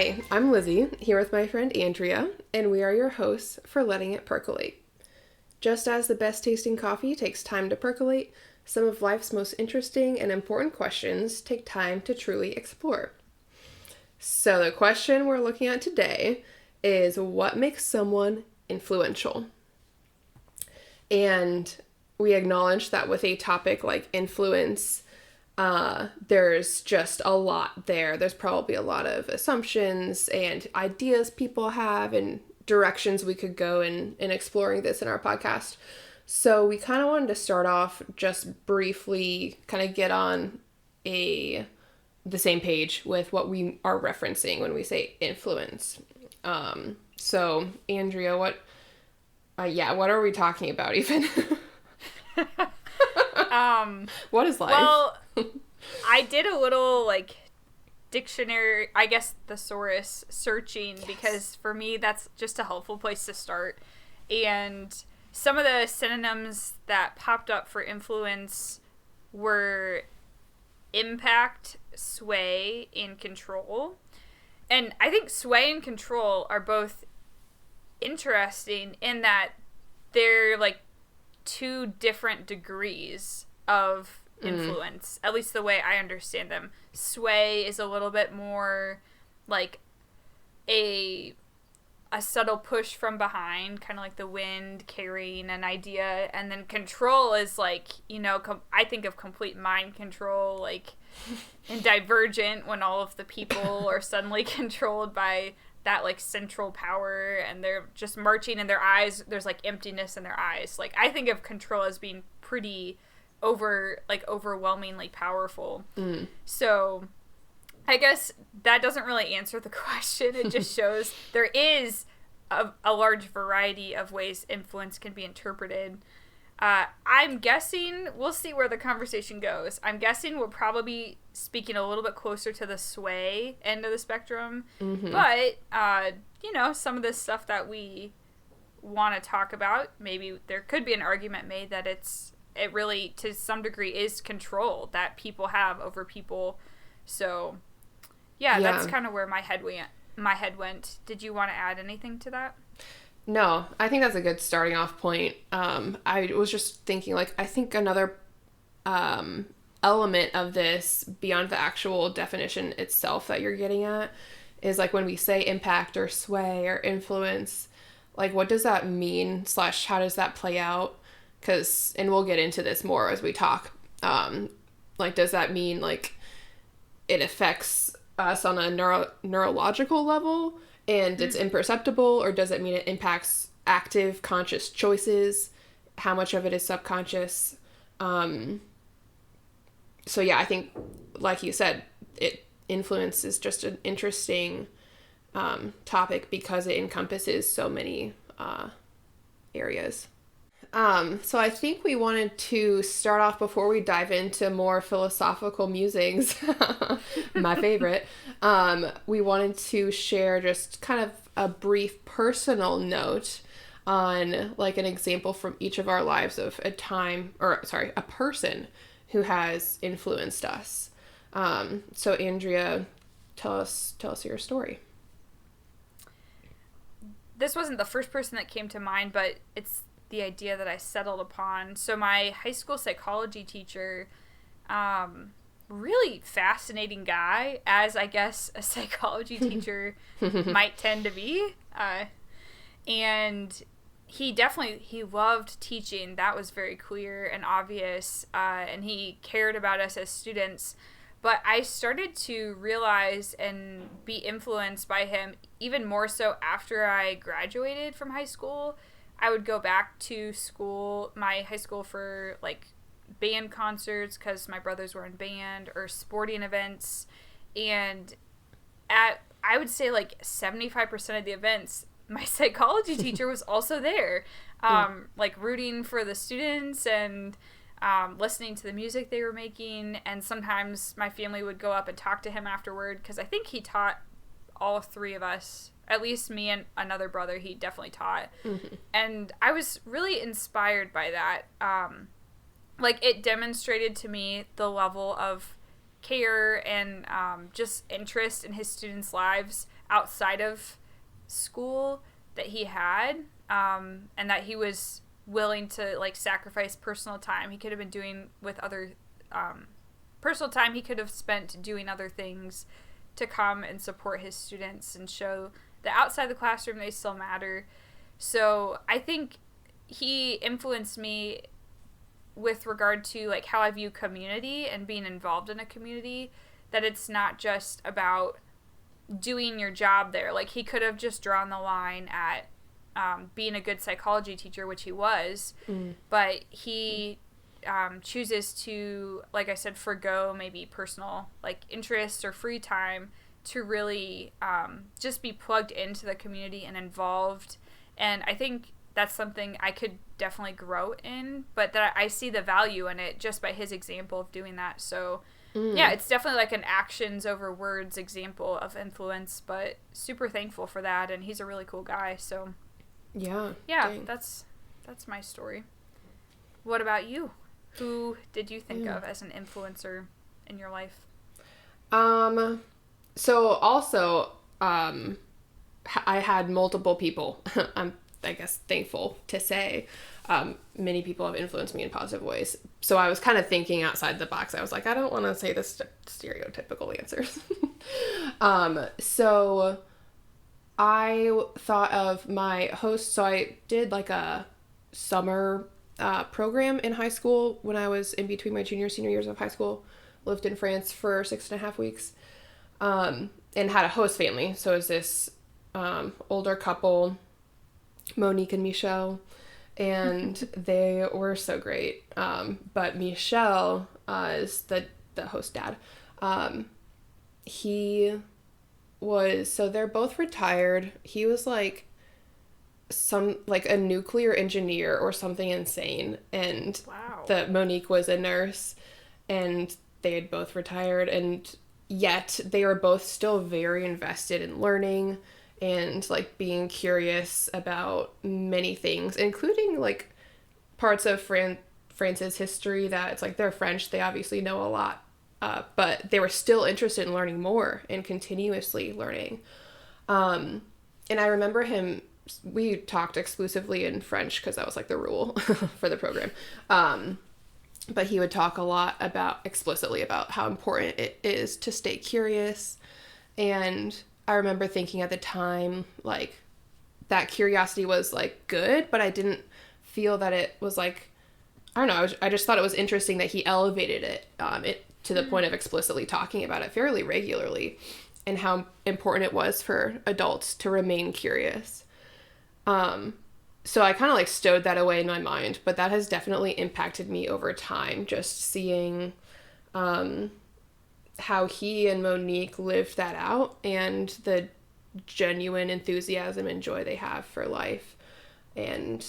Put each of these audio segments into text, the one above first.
Hi, I'm Lizzie, here with my friend Andrea, and we are your hosts for Letting It Percolate. Just as the best tasting coffee takes time to percolate, some of life's most interesting and important questions take time to truly explore. So the question we're looking at today is, what makes someone influential? And we acknowledge that with a topic like influence, there's just a lot there. There's probably a lot of assumptions and ideas people have and directions we could go in exploring this in our podcast. So we kind of wanted to start off just briefly kind of get on the same page with what we are referencing when we say influence. So Andrea, what are we talking about even? What is life? Well, I did a little, dictionary, I guess, thesaurus searching, yes, because for me, that's just a helpful place to start. And some of the synonyms that popped up for influence were impact, sway, and control. And I think sway and control are both interesting in that they're, two different degrees of influence, at least the way I understand them. Sway is a little bit more like a subtle push from behind, kind of like the wind carrying an idea, and then control is I think of complete mind control, in Divergent, when all of the people are suddenly controlled by that central power and they're just marching in their eyes, there's emptiness in their eyes. I think of control as being pretty overwhelmingly powerful. So I guess that doesn't really answer the question. It just shows there is a large variety of ways influence can be interpreted. I'm guessing, we'll see where the conversation goes. I'm guessing we'll probably be speaking a little bit closer to the sway end of the spectrum. But, some of this stuff that we want to talk about, maybe there could be an argument made that it really, to some degree, is control that people have over people. So, yeah. That's kind of where my head went. Did you want to add anything to that? No, I think that's a good starting off point. I was just thinking, I think another element of this, beyond the actual definition itself that you're getting at, is when we say impact or sway or influence, what does that mean / how does that play out? And we'll get into this more as we talk. Does that mean it affects us on a neurological level and it's imperceptible, or does it mean it impacts active conscious choices? How much of it is subconscious? So yeah, I think, like you said, influence is just an interesting topic because it encompasses so many areas. So I think we wanted to start off, before we dive into more philosophical musings, my favorite, we wanted to share just kind of a brief personal note on an example from each of our lives of a person who has influenced us. So Andrea, tell us your story. This wasn't the first person that came to mind, but it's the idea that I settled upon. So my high school psychology teacher, really fascinating guy, as I guess a psychology teacher might tend to be. And he loved teaching. That was very clear and obvious. And he cared about us as students. But I started to realize and be influenced by him even more so after I graduated from high school. I would go back to my high school, for band concerts because my brothers were in band, or sporting events. And I would say 75% of the events, my psychology teacher was also there, rooting for the students and listening to the music they were making. And sometimes my family would go up and talk to him afterward, because I think he taught all three of us, at least me and another brother, he definitely taught. And I was really inspired by that. It demonstrated to me the level of care and just interest in his students' lives outside of school that he had, and that he was willing to like sacrifice personal time he could have been doing with other personal time he could have spent doing other things to come and support his students and show that outside the classroom they still matter. So I think he influenced me with regard to like how I view community and being involved in a community, that it's not just about doing your job there. Like, he could have just drawn the line at being a good psychology teacher, which he was, but he chooses to, like I said, forgo maybe personal like interests or free time to really just be plugged into the community and involved. And I think that's something I could definitely grow in, but that I see the value in it just by his example of doing that. So yeah, it's definitely like an actions over words example of influence, but super thankful for that. And he's a really cool guy. So yeah, dang. That's my story. What about you? Who did you think of as an influencer in your life? So also, I had multiple people. I guess thankful to say, many people have influenced me in positive ways. So I was kind of thinking outside the box. I was like, I don't want to say the stereotypical answers. So I thought of my host. So I did like a summer program in high school when I was in between my junior and senior years of high school. Lived in France for 6.5 weeks, and had a host family. So it was this older couple, Monique and Michelle, and they were so great. But Michelle is the host dad. He was, so they're both retired. He was like a nuclear engineer or something insane, and wow. Monique was a nurse, and they had both retired, and yet they were both still very invested in learning and like being curious about many things, including like parts of France's history that it's like they're French, they obviously know a lot, but they were still interested in learning more and continuously learning. And I remember we talked exclusively in French because that was like the rule for the program. But he would talk a lot explicitly about how important it is to stay curious. And I remember thinking at the time, like, that curiosity was like good, but I didn't feel that it was like, I don't know, I just thought it was interesting that he elevated it, to the point of explicitly talking about it fairly regularly, and how important it was for adults to remain curious. So I kind of like stowed that away in my mind, but that has definitely impacted me over time, just seeing how he and Monique lived that out and the genuine enthusiasm and joy they have for life. And,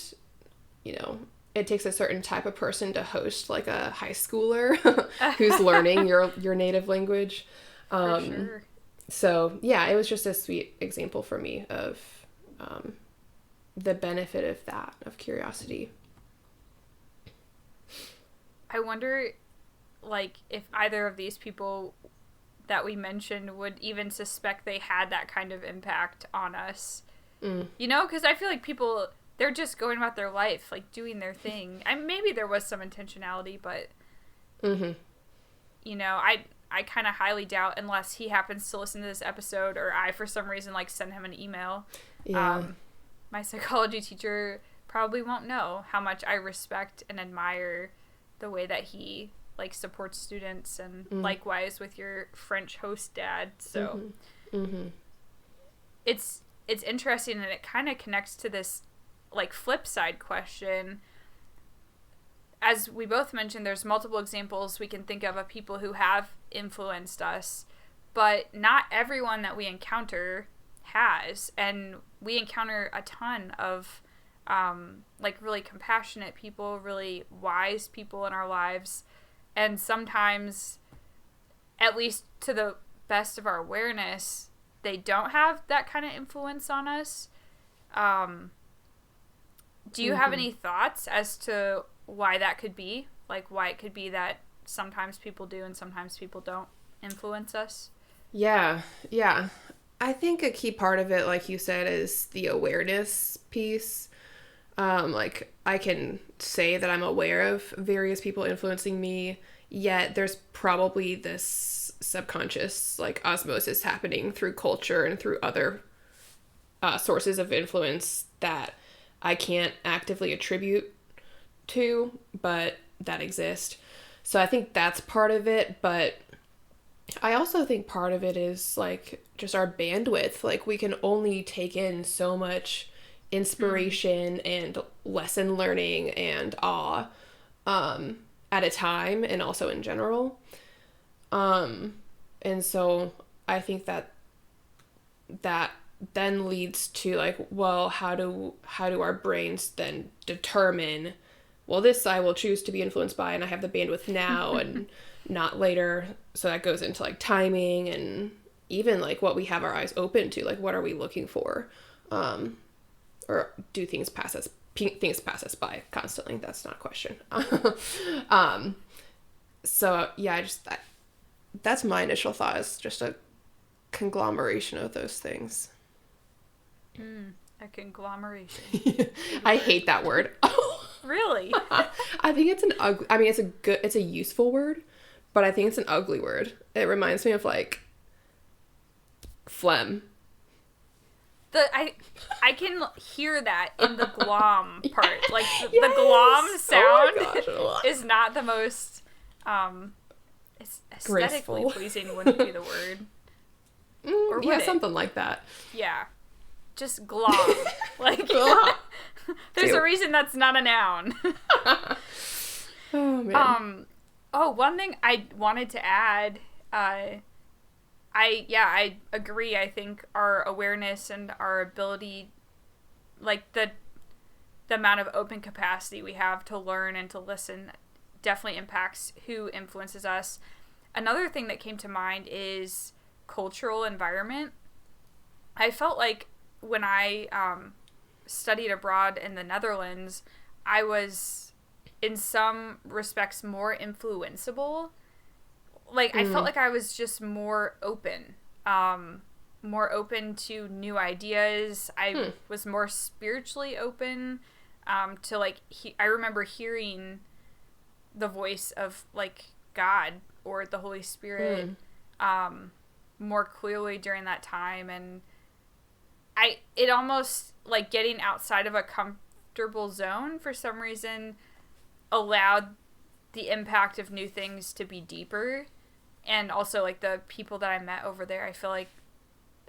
you know, it takes a certain type of person to host like a high schooler who's learning your native language. For sure. So yeah, it was just a sweet example for me of the benefit of that, of curiosity. I wonder, like, if either of these people that we mentioned would even suspect they had that kind of impact on us. You know, because I feel like people, they're just going about their life, like, doing their thing. Maybe there was some intentionality, but, you know, I kind of highly doubt, unless he happens to listen to this episode, or I, for some reason, like, send him an email. Yeah. My psychology teacher probably won't know how much I respect and admire the way that he like supports students, and likewise with your French host dad. So it's interesting, and it kind of connects to this like flip side question. As we both mentioned, there's multiple examples we can think of people who have influenced us, but not everyone that we encounter has. And we encounter a ton of like really compassionate people, really wise people in our lives, and sometimes, at least to the best of our awareness, they don't have that kind of influence on us. Do you have any thoughts as to why that could be? Like, why it could be that sometimes people do and sometimes people don't influence us? Yeah. I think a key part of it, like you said, is the awareness piece. Like, I can say that I'm aware of various people influencing me, yet there's probably this subconscious, like, osmosis happening through culture and through other sources of influence that I can't actively attribute to, but that exist. So I think that's part of it, but I also think part of it is like just our bandwidth. Like we can only take in so much inspiration and lesson learning and awe at a time, and also in general. And so I think that then leads to like, well, how do our brains then determine, well, this I will choose to be influenced by, and I have the bandwidth now and not later. So that goes into like timing and even like what we have our eyes open to, like what are we looking for, or do things pass us by constantly. That's not a question. So yeah, that's my initial thought, is just a conglomeration of those things. A conglomeration. I hate that word. Really? I think it's an ugly, I mean, it's a useful word, but I think it's an ugly word. It reminds me of like phlegm. I can hear that in the glom part. Yes. Like the glom sound Oh my gosh. is not the most aesthetically Graceful. pleasing, wouldn't be the word. Or would Yeah, it? something like that. Yeah. Just glom. Like Glom. there's Ew. a reason that's not a noun. Oh man. One thing I wanted to add, I agree. I think our awareness and our ability, like the amount of open capacity we have to learn and to listen, definitely impacts who influences us. Another thing that came to mind is cultural environment. I felt like when I studied abroad in the Netherlands, I was in some respects more influenceable. Like I felt like I was just more open to new ideas. I was more spiritually open to like I remember hearing the voice of like God or the Holy Spirit more clearly during that time, and it almost like getting outside of a comfortable zone for some reason allowed the impact of new things to be deeper. And also like the people that I met over there, I feel like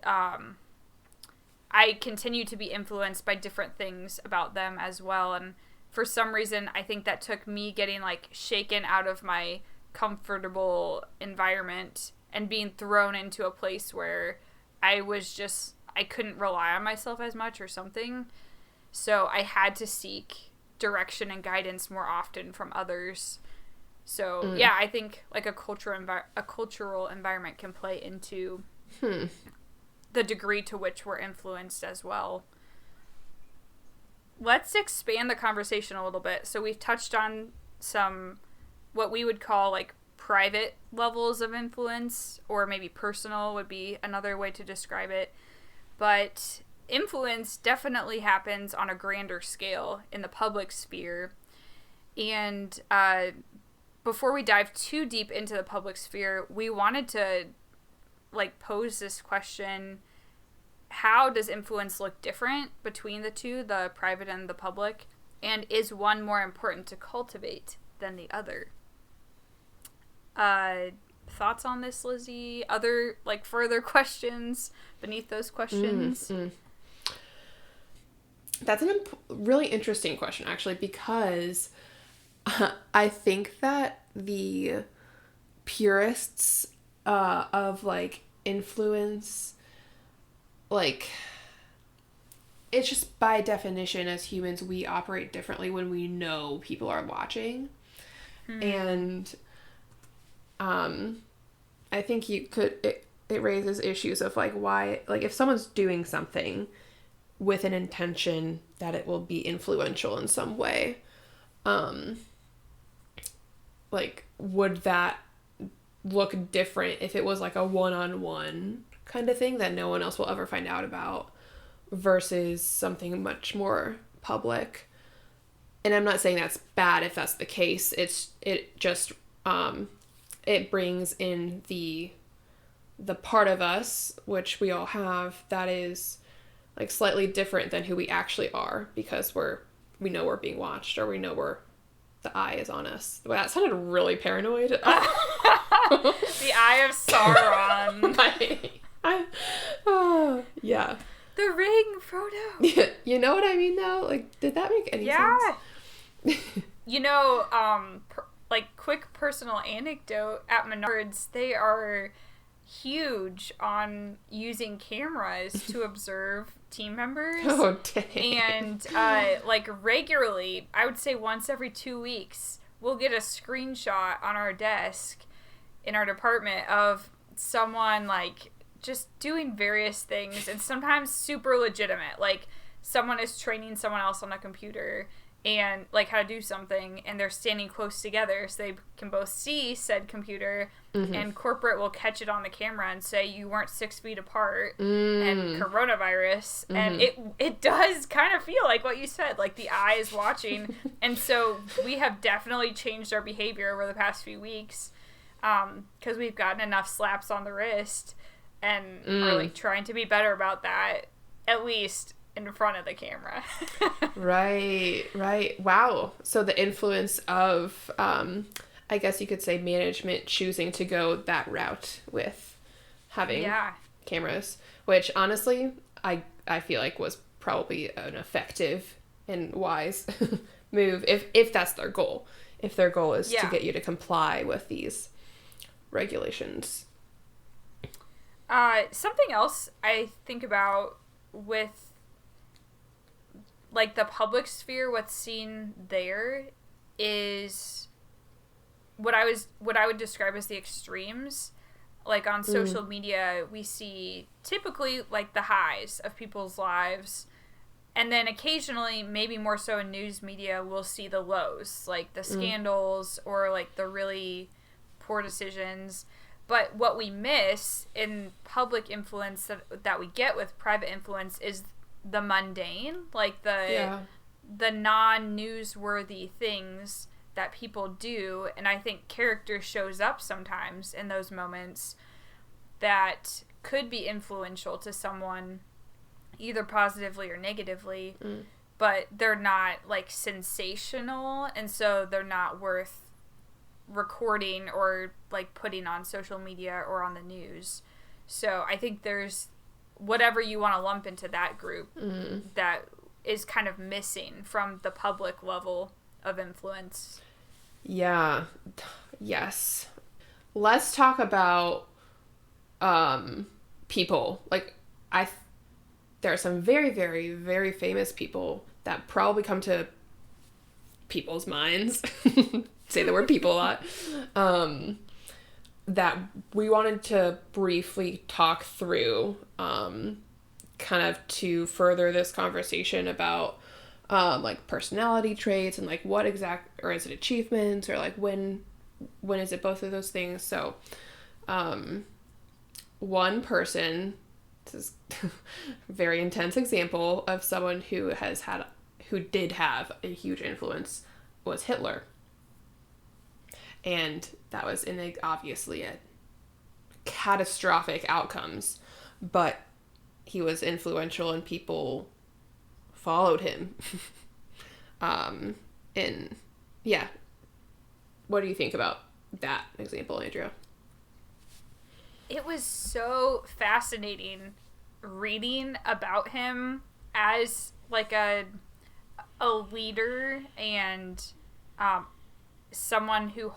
I continue to be influenced by different things about them as well. And for some reason, I think that took me getting like shaken out of my comfortable environment and being thrown into a place where I couldn't rely on myself as much or something. So I had to seek direction and guidance more often from others. So yeah, I think like a cultural environment can play into the degree to which we're influenced as well. Let's expand the conversation a little bit. So we've touched on some what we would call like private levels of influence, or maybe personal would be another way to describe it. But influence definitely happens on a grander scale in the public sphere. And before we dive too deep into the public sphere, we wanted to like pose this question: how does influence look different between the two, the private and the public? And is one more important to cultivate than the other? Thoughts on this, Lizzie? Other like further questions beneath those questions? That's a really interesting question, actually, because I think that the purists of like influence, like, it's just by definition as humans we operate differently when we know people are watching. And I think it raises issues of like why, like if someone's doing something with an intention that it will be influential in some way, like would that look different if it was like a one-on-one kind of thing that no one else will ever find out about, versus something much more public. And I'm not saying that's bad if that's the case. It just it brings in the part of us, which we all have, that is like slightly different than who we actually are, because we know we're being watched, or we know the eye is on us. Well, that sounded really paranoid. The eye of Sauron. Yeah. The ring, Frodo. You know what I mean, though? Like, did that make any sense? You know, like, quick personal anecdote, at Menards, they are huge on using cameras to observe team members. Oh, dang. And, like, regularly, I would say once every 2 weeks, we'll get a screenshot on our desk in our department of someone, like, just doing various things, and sometimes super legitimate. Like, someone is training someone else on a computer and, like, how to do something, and they're standing close together so they can both see said computer, and corporate will catch it on the camera and say you weren't 6 feet apart, and coronavirus, and it does kind of feel like what you said, like the eye is watching. And so we have definitely changed our behavior over the past few weeks, because we've gotten enough slaps on the wrist, and are, like, trying to be better about that, at least in front of the camera. Right. Wow. So the influence of, I guess you could say, management choosing to go that route with having cameras, which honestly, I feel like was probably an effective and wise move, if that's their goal. If their goal is to get you to comply with these regulations. Something else I think about with, like, the public sphere, what's seen there is what I would describe as the extremes. Like, on social media, we see typically, like, the highs of people's lives, and then occasionally, maybe more so in news media, we'll see the lows, like the scandals or, like, the really poor decisions. But what we miss in public influence that we get with private influence is the mundane, like the non-newsworthy things that people do. And I think character shows up sometimes in those moments that could be influential to someone, either positively or negatively, but they're not, like, sensational, and so they're not worth recording or, like, putting on social media or on the news. So I think there's whatever you want to lump into that group that is kind of missing from the public level of influence. Yeah. Yes. Let's talk about people. Like, there are some very, very, very famous people that probably come to people's minds. Say the word people a lot. That we wanted to briefly talk through, kind of to further this conversation about, like, personality traits and, like, what or is it achievements, or, like, when is it both of those things? So, one person, this is a very intense example of someone who did have a huge influence, was Hitler. And that was obviously a catastrophic outcomes, but he was influential and people followed him. And yeah, what do you think about that example, Andrea? It was so fascinating reading about him as, like, a leader and someone who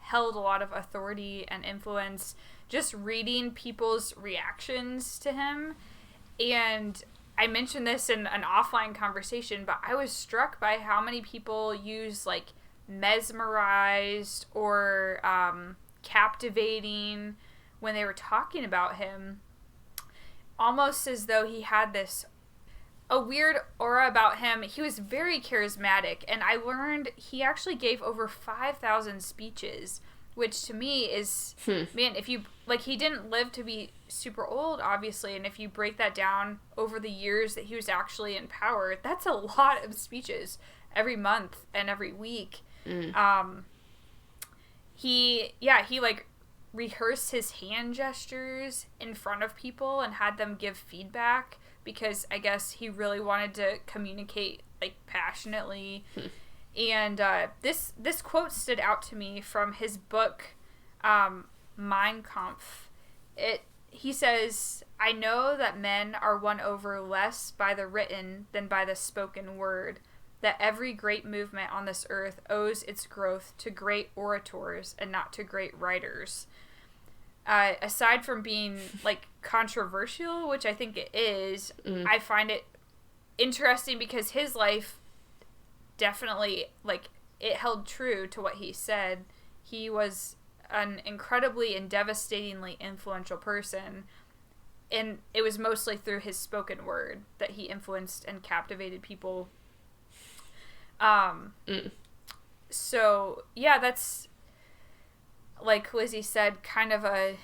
held a lot of authority and influence, just reading people's reactions to him. And I mentioned this in an offline conversation, but I was struck by how many people use, like, mesmerized or captivating when they were talking about him, almost as though he had a weird aura about him. He was very charismatic, and I learned he actually gave over 5,000 speeches, which to me is, man, if you, like, he didn't live to be super old, obviously, and if you break that down over the years that he was actually in power, that's a lot of speeches every month and every week. He like rehearsed his hand gestures in front of people and had them give feedback because I guess he really wanted to communicate like passionately. And this quote stood out to me from his book, Mein Kampf. He says, "I know that men are won over less by the written than by the spoken word, that every great movement on this earth owes its growth to great orators and not to great writers." Aside from being, like, controversial, which I think it is, I find it interesting because his life definitely, like, it held true to what he said. He was an incredibly and devastatingly influential person, and it was mostly through his spoken word that he influenced and captivated people. So, yeah, that's, like Lizzie said, kind of a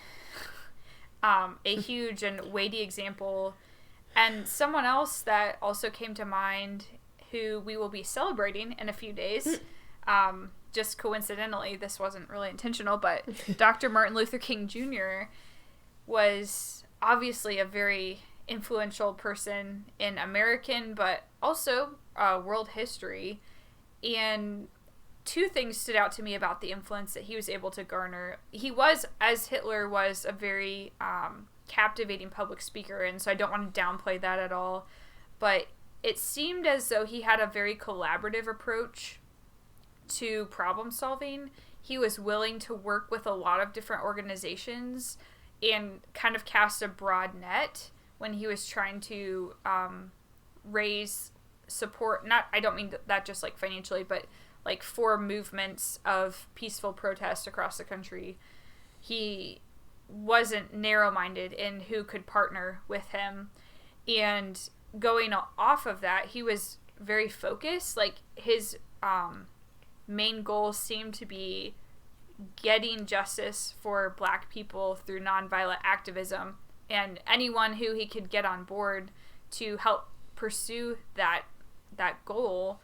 huge and weighty example. And someone else that also came to mind, who we will be celebrating in a few days, just coincidentally, this wasn't really intentional, but Dr. Martin Luther King Jr. was obviously a very influential person in American, but also world history. And two things stood out to me about the influence that he was able to garner. He was, as Hitler was, a very captivating public speaker, and so I don't want to downplay that at all. But it seemed as though he had a very collaborative approach to problem solving. He was willing to work with a lot of different organizations and kind of cast a broad net when he was trying to raise support. I don't mean that just like financially, but like for movements of peaceful protest across the country. He wasn't narrow-minded in who could partner with him. And going off of that, he was very focused. Like, his main goal seemed to be getting justice for Black people through nonviolent activism, and anyone who he could get on board to help pursue that goal,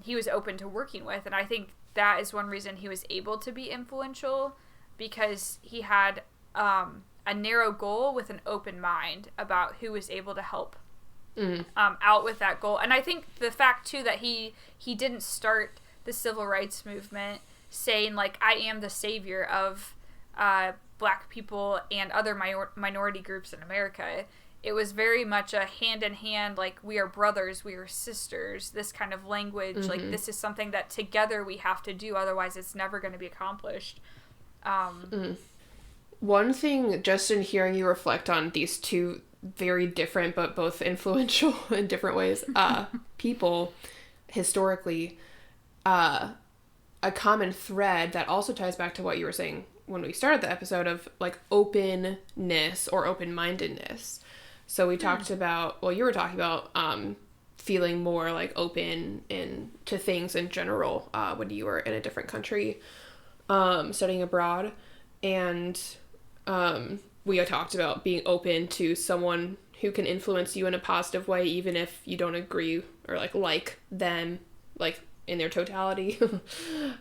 he was open to working with. And I think that is one reason he was able to be influential, because he had a narrow goal with an open mind about who was able to help out with that goal. And I think the fact too that he didn't start the civil rights movement saying, like, I am the savior of Black people and other minority groups in America. It was very much a hand-in-hand, like, we are brothers, we are sisters, this kind of language. Like, this is something that together we have to do, otherwise it's never going to be accomplished. One thing, just in hearing you reflect on these two very different but both influential in different ways people historically, a common thread that also ties back to what you were saying when we started the episode of, like, openness or open-mindedness. So we talked about, well, you were talking about feeling more, like, open to things in general when you were in a different country studying abroad. And we had talked about being open to someone who can influence you in a positive way, even if you don't agree or like them, like, in their totality.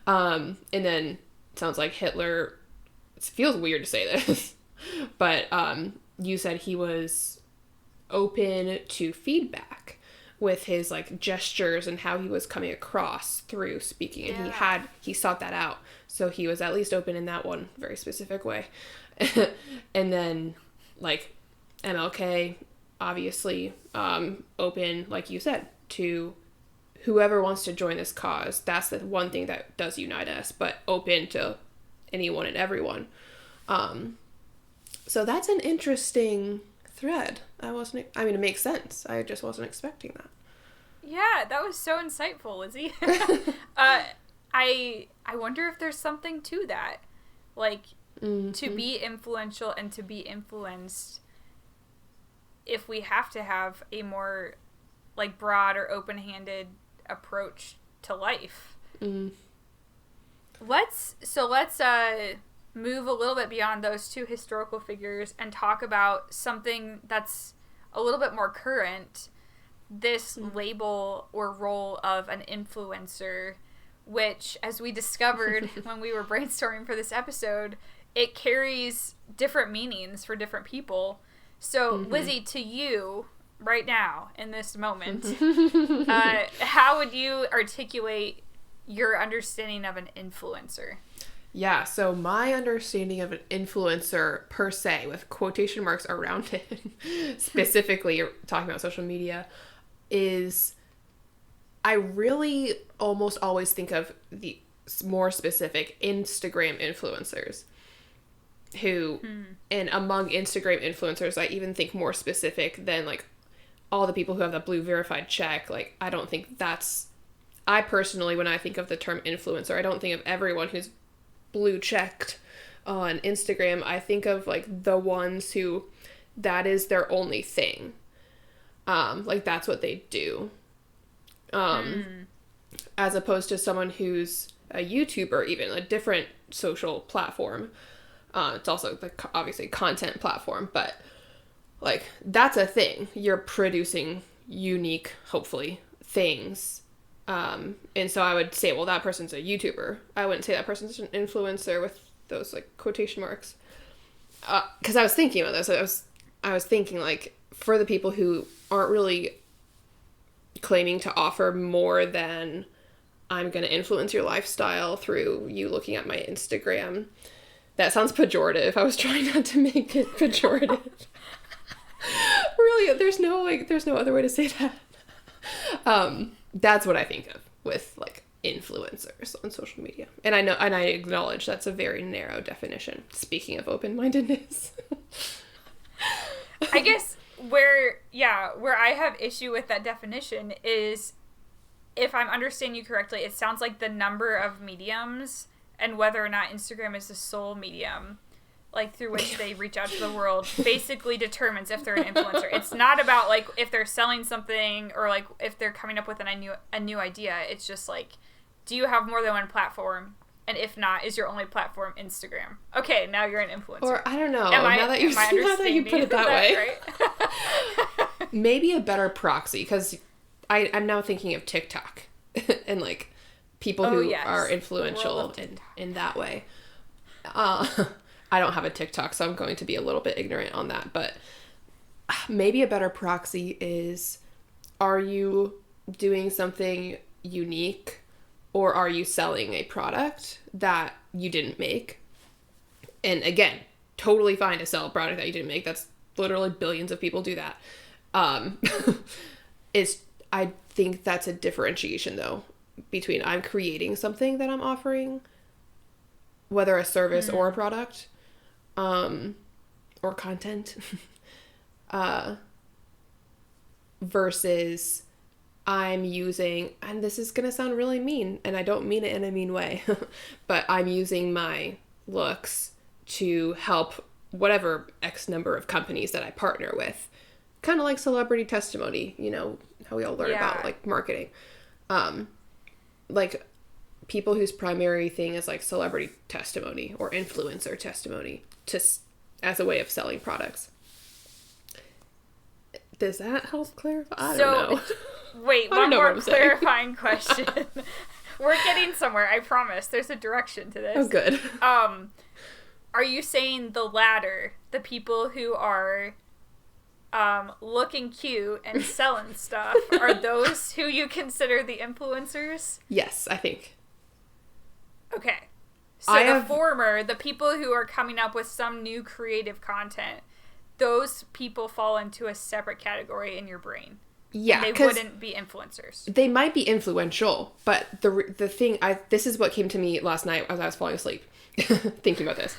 And then it sounds like Hitler, it feels weird to say this, but you said he was open to feedback with his, like, gestures and how he was coming across through speaking. And he sought that out. So he was at least open in that one very specific way. And then, like, MLK, obviously, open, like you said, to whoever wants to join this cause. That's the one thing that does unite us, but open to anyone and everyone. So that's an interesting thread. It makes sense. I just wasn't expecting that. Yeah, that was so insightful, Lizzie. I wonder if there's something to that. Like, to be influential and to be influenced, if we have to have a more, like, broad or open-handed approach to life. let's move a little bit beyond those two historical figures and talk about something that's a little bit more current. This label or role of an influencer, which, as we discovered when we were brainstorming for this episode, it carries different meanings for different people. So, Lizzie, to you, right now, in this moment, how would you articulate your understanding of an influencer? Yeah, so my understanding of an influencer per se, with quotation marks around it, specifically talking about social media, is I really almost always think of the more specific Instagram influencers who, and among Instagram influencers, I even think more specific than like all the people who have that blue verified check. Like, I don't think that's, I personally, when I think of the term influencer, I don't think of everyone who's blue checked on Instagram. I think of like the ones who that is their only thing. Like that's what they do. As opposed to someone who's a YouTuber, even a different social platform. It's also obviously content platform, but like that's a thing. You're producing unique, hopefully, things. And so I would say, well, that person's a YouTuber. I wouldn't say that person's an influencer with those like quotation marks. Because I was thinking about this. I was thinking like for the people who aren't really claiming to offer more than I'm going to influence your lifestyle through you looking at my Instagram. That sounds pejorative. I was trying not to make it pejorative. Really, there's no other way to say that. That's what I think of with like influencers on social media. And I acknowledge that's a very narrow definition. Speaking of open-mindedness. I guess where I have issue with that definition is, if I'm understanding you correctly, it sounds like the number of mediums and whether or not Instagram is the sole medium, like through which they reach out to the world, basically determines if they're an influencer. It's not about like if they're selling something or like if they're coming up with a new idea. It's just like, do you have more than one platform? And if not, is your only platform Instagram? Okay, now you're an influencer. Or I don't know. Now that you put it that way, right? Maybe a better proxy, because I'm now thinking of TikTok and like people who are influential in that way. I don't have a TikTok, so I'm going to be a little bit ignorant on that. But maybe a better proxy is, are you doing something unique? Or are you selling a product that you didn't make? And again, totally fine to sell a product that you didn't make. That's literally billions of people do that. I think that's a differentiation, though, between I'm creating something that I'm offering, whether a service or a product, or content, versus I'm using, and this is going to sound really mean, and I don't mean it in a mean way, but I'm using my looks to help whatever X number of companies that I partner with. Kind of like celebrity testimony, you know, how we all learn about like marketing. Like people whose primary thing is like celebrity testimony or influencer testimony as a way of selling products. Does that help clarify? I don't know. Wait, one more clarifying question. We're getting somewhere, I promise. There's a direction to this. Oh, good. Are you saying the latter, the people who are looking cute and selling stuff, are those who you consider the influencers? Yes, I think. Okay. So former, the people who are coming up with some new creative content, those people fall into a separate category in your brain. Yeah, they wouldn't be influencers. They might be influential, but the thing, this is what came to me last night as I was falling asleep, thinking about this.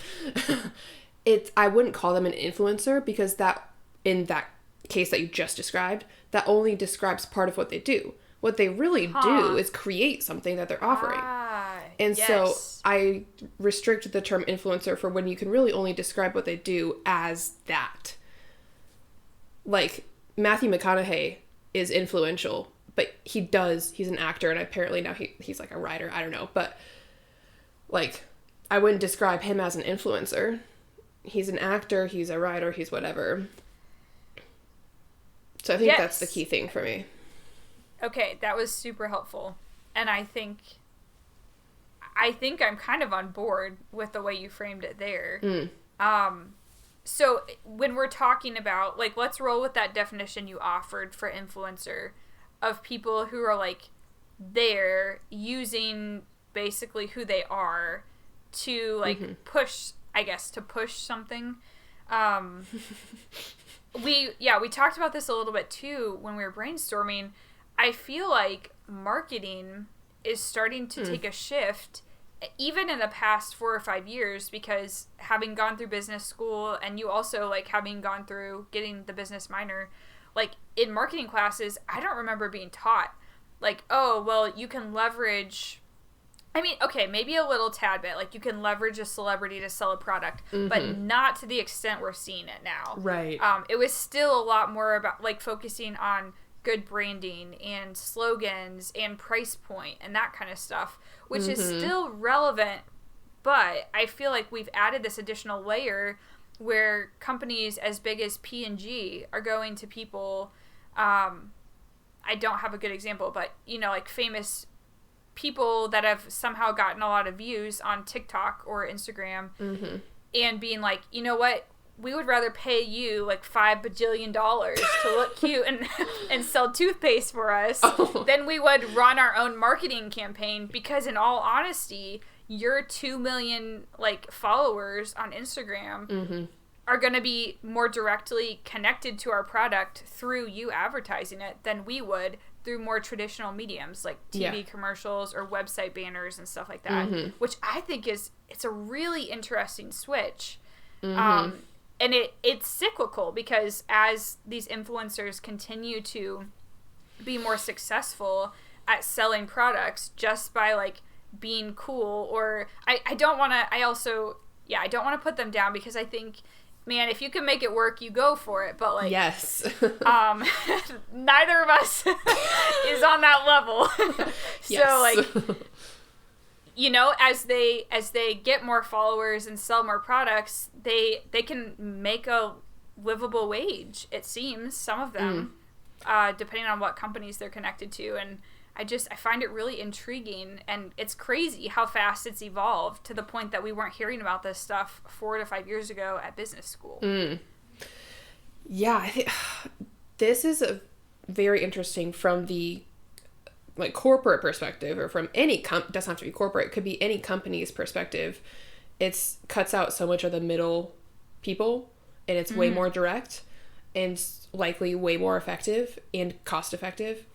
I wouldn't call them an influencer, because that, in that case that you just described, that only describes part of what they do. What they really do is create something that they're offering. And so I restrict the term influencer for when you can really only describe what they do as that. Like, Matthew McConaughey is influential, but he's an actor, and apparently now he's like a writer, I don't know, but like, I wouldn't describe him as an influencer. He's an actor, he's a writer, he's whatever. So I think that's the key thing for me. Okay, that was super helpful. And I think I'm kind of on board with the way you framed it there. So when we're talking about, like, let's roll with that definition you offered for influencer of people who are, like, there using basically who they are to, like, push something. We talked about this a little bit too when we were brainstorming. I feel like marketing is starting to take a shift even in the past 4 or 5 years, because having gone through business school, and you also, like, having gone through getting the business minor, like, in marketing classes, I don't remember being taught, like, oh, well, you can leverage, I mean, okay, maybe a little tad bit, like, you can leverage a celebrity to sell a product, but not to the extent we're seeing it now. Right. It was still a lot more about, like, focusing on good branding and slogans and price point and that kind of stuff, which is still relevant, but I feel like we've added this additional layer where companies as big as P&G are going to people, I don't have a good example, but, you know, like, famous people that have somehow gotten a lot of views on TikTok or Instagram, and being like, you know what, we would rather pay you like $5 bajillion to look cute and sell toothpaste for us than we would run our own marketing campaign, because in all honesty, your 2 million like followers on Instagram are going to be more directly connected to our product through you advertising it than we would through more traditional mediums like TV commercials or website banners and stuff like that, which I think it's a really interesting switch. And it's cyclical, because as these influencers continue to be more successful at selling products just by like being cool, or I don't want to put them down, because I think, man, if you can make it work, you go for it. But like, yes, neither of us is on that level. So like, you know, as they get more followers and sell more products, they can make a livable wage, it seems, some of them, depending on what companies they're connected to. And I find it really intriguing, and it's crazy how fast it's evolved to the point that we weren't hearing about this stuff 4 to 5 years ago at business school. Yeah, I think this is a very interesting from the like corporate perspective, or from any doesn't have to be corporate, it could be any company's perspective. It's cuts out so much of the middle people, and it's way more direct and likely way more effective and cost effective.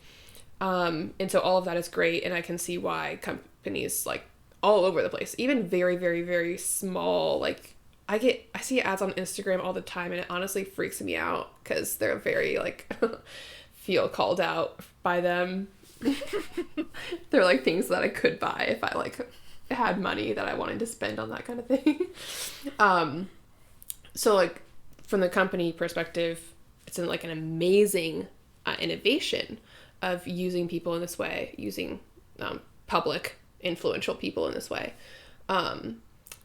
And so all of that is great, and I can see why companies like all over the place, even very, very, very small, like I see ads on Instagram all the time, and it honestly freaks me out because they're very like feel called out by them. They're like things that I could buy if I like had money that I wanted to spend on that kind of thing. So like from the company perspective, it's like an amazing innovation of using people in this way, using public influential people in this way.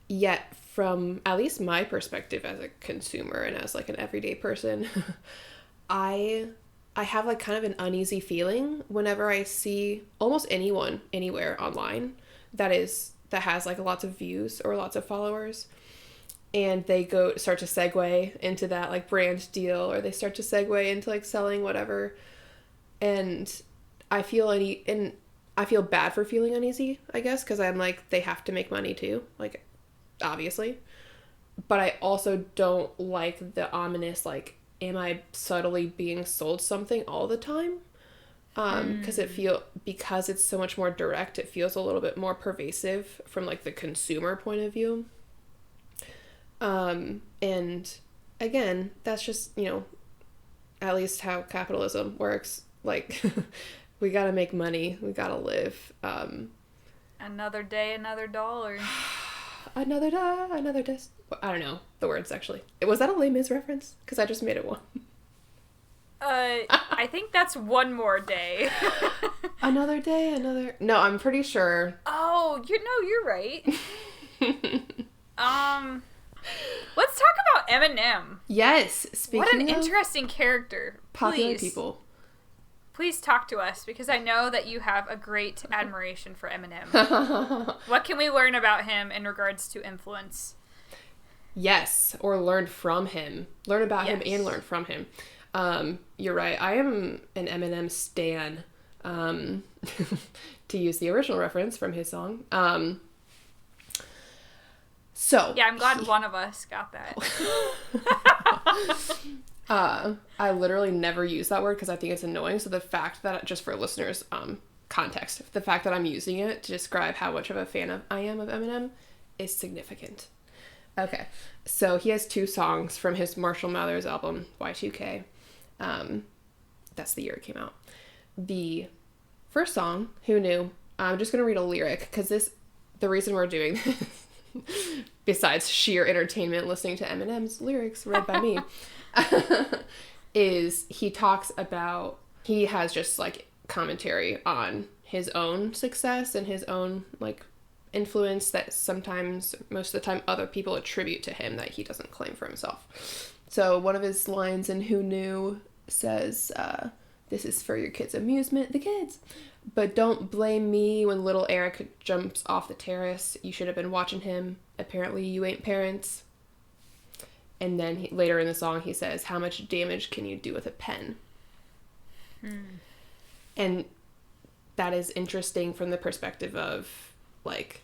Yet from at least my perspective as a consumer and as like an everyday person, I have like kind of an uneasy feeling whenever I see almost anyone anywhere online that has like lots of views or lots of followers, and they start to segue into that like brand deal, or they start to segue into like selling whatever. And I feel bad for feeling uneasy, I guess, because I'm like, they have to make money too, like obviously. But I also don't like the ominous like, am I subtly being sold something all the time? Because it's so much more direct, it feels a little bit more pervasive from like the consumer point of view. And again, that's just, you know, at least how capitalism works. Like, we gotta make money, we gotta live. Another day, another dollar. Another day, another day. I don't know the words, actually. Was that a Les Mis reference? Because I just made it one. I think that's One More Day. Another day, another... No, I'm pretty sure. Oh, Oh, you're right. Let's talk about Eminem. Yes. What an interesting character. Popular people. Please talk to us, because I know that you have a great admiration for Eminem. What can we learn about him in regards to influence? Yes, or learn from him. Learn about him and learn from him. You're right. I am an Eminem stan. To use the original reference from his song. So yeah, I'm glad one of us got that. I literally never use that word because I think it's annoying. So the fact that, just for listeners, context, the fact that I'm using it to describe how much of a fan I am of Eminem is significant. Okay, so he has 2 songs from his Marshall Mathers album, Y2K. That's the year it came out. The first song, Who Knew? I'm just going to read a lyric because the reason we're doing this, besides sheer entertainment listening to Eminem's lyrics read by me, is he talks about, he has just like commentary on his own success and his own like influence that sometimes, most of the time, other people attribute to him that he doesn't claim for himself. So one of his lines in Who Knew says, this is for your kids' amusement, the kids. But don't blame me when little Eric jumps off the terrace. You should have been watching him. Apparently you ain't parents. And then later in the song he says, how much damage can you do with a pen? And that is interesting from the perspective of, like,